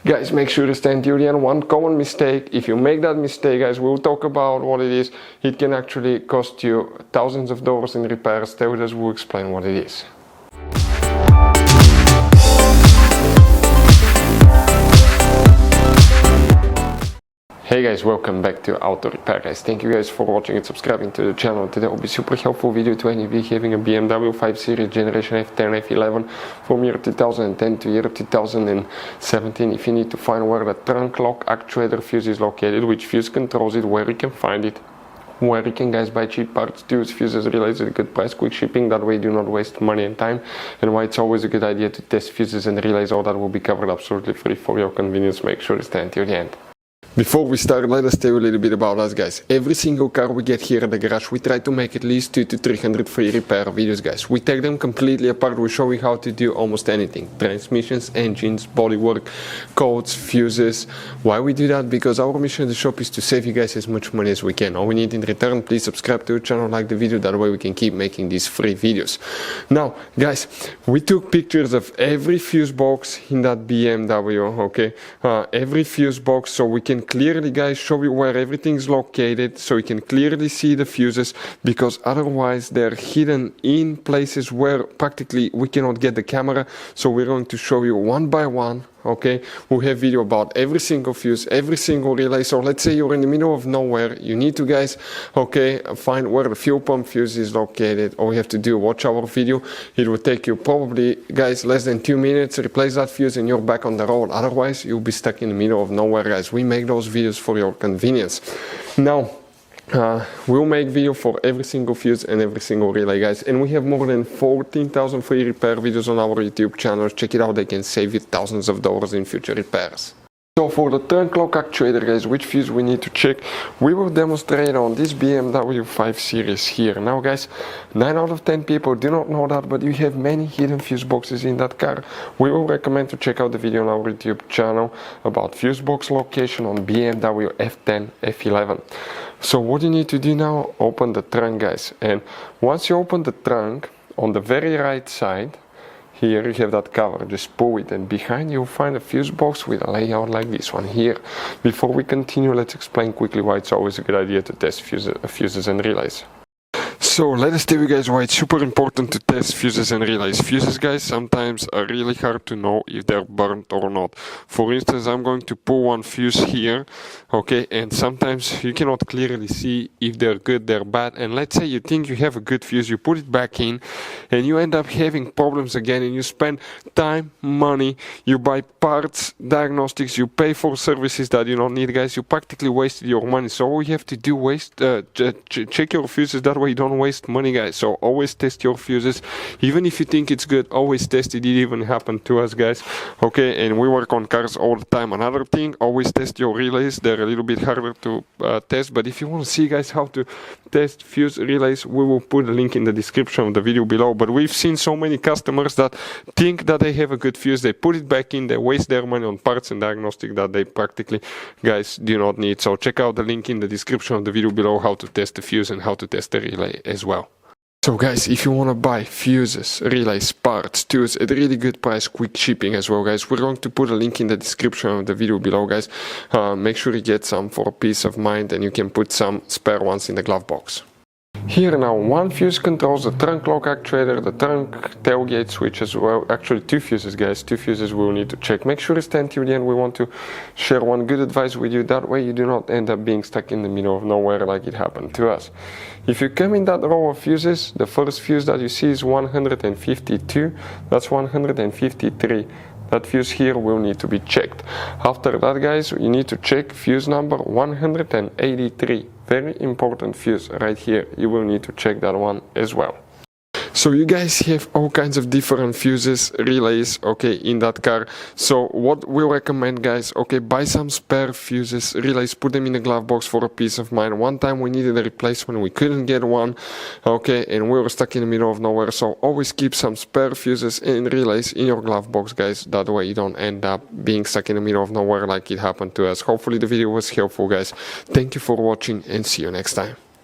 Guys, make sure to stand till the end. One common mistake, if you make that mistake, guys, we'll talk about what it is. It can actually cost you thousands of dollars in repairs. Stay with us, we'll explain what it is. Hey guys, welcome back to Auto Repair, guys. Thank you guys for watching and subscribing to the channel. Today will be super helpful video to any of you having a BMW 5 Series Generation F10 F11 from year 2010 to year 2017. If you need to find where the trunk lock actuator fuse is located, which fuse controls it, where you can find it, where you can guys buy cheap parts, tools, fuses, relays at a good price, quick shipping, that way you do not waste money and time, and why it's always a good idea to test fuses and relays. All that will be covered absolutely free for your convenience. Make sure to stay until the end. Before we start, let us tell you a little bit about us, guys. Every single car we get here at the garage, we try to make at least 200 to 300 free repair videos, guys. We take them completely apart. We show you how to do almost anything: transmissions, engines, bodywork, codes, fuses. Why we do that? Because our mission at the shop is to save you guys as much money as we can. All we need in return, please subscribe to the channel, like the video, that way we can keep making these free videos. Now, guys, we took pictures of every fuse box in that BMW, okay? Every fuse box, so we can clearly, guys, show you where everything is located, so you can clearly see the fuses, because otherwise they're hidden in places where practically we cannot get the camera. So we're going to show you one by one, okay? We have video about every single fuse, every single relay. So let's say you're in the middle of nowhere, you need to, guys, okay, find where the fuel pump fuse is located. All you have to do, watch our video. It will take you probably, guys, less than 2 minutes, replace that fuse and you're back on the road. Otherwise you'll be stuck in the middle of nowhere, guys. We make those videos for your convenience. Now, we'll make video for every single fuse and every single relay, guys, and we have more than 14,000 free repair videos on our YouTube channel. Check it out, they can save you thousands of dollars in future repairs. So for the trunk lock actuator, guys, which fuse we need to check, we will demonstrate on this BMW 5 Series here. Now, guys, 9 out of 10 people do not know that, but you have many hidden fuse boxes in that car. We will recommend to check out the video on our YouTube channel about fuse box location on BMW F10 F11. So what you need to do now, open the trunk, guys, and once you open the trunk, on the very right side here you have that cover, just pull it, and behind you'll find a fuse box with a layout like this one here. Before we continue, let's explain quickly why it's always a good idea to test fuses and relays. So let us tell you guys why it's super important to test fuses and relays. Fuses, guys, sometimes are really hard to know if they're burnt or not. For instance, I'm going to pull one fuse here, okay, and sometimes you cannot clearly see if they're good, they're bad. And let's say you think you have a good fuse, you put it back in, and you end up having problems again, and you spend time, money, you buy parts, diagnostics, you pay for services that you don't need, guys. You practically wasted your money. So all you have to do, check your fuses, that way you don't waste money, guys. So always test your fuses, even if you think it's good. Always test it. It even happened to us, guys, okay? And we work on cars all the time. Another thing, always test your relays. They're a little bit harder to test, but if you want to see, guys, how to test fuse relays, we will put a link in the description of the video below. But we've seen so many customers that think that they have a good fuse, they put it back in, they waste their money on parts and diagnostic that they practically, guys, do not need. So check out the link in the description of the video below, how to test the fuse and how to test the relay as well. So, guys, if you want to buy fuses, relays, parts, tools at a really good price, quick shipping as well, guys, we're going to put a link in the description of the video below, guys. Make sure you get some for peace of mind, and you can put some spare ones in the glove box. Here now, one fuse controls the trunk lock actuator, the trunk tailgate switch as well. Actually, 2 fuses, guys, 2 fuses we will need to check. Make sure to stand till the end. We want to share one good advice with you. That way you do not end up being stuck in the middle of nowhere like it happened to us. If you come in that row of fuses, the first fuse that you see is 152. That's 153. That fuse here will need to be checked. After that, guys, you need to check fuse number 183. Very important fuse right here. You will need to check that one as well. So you guys have all kinds of different fuses, relays, okay, in that car. So what we recommend, guys, okay, buy some spare fuses, relays, put them in a glove box for a peace of mind. One time we needed a replacement, we couldn't get one, okay, and we were stuck in the middle of nowhere. So always keep some spare fuses and relays in your glove box, guys. That way you don't end up being stuck in the middle of nowhere like it happened to us. Hopefully the video was helpful, guys. Thank you for watching and see you next time.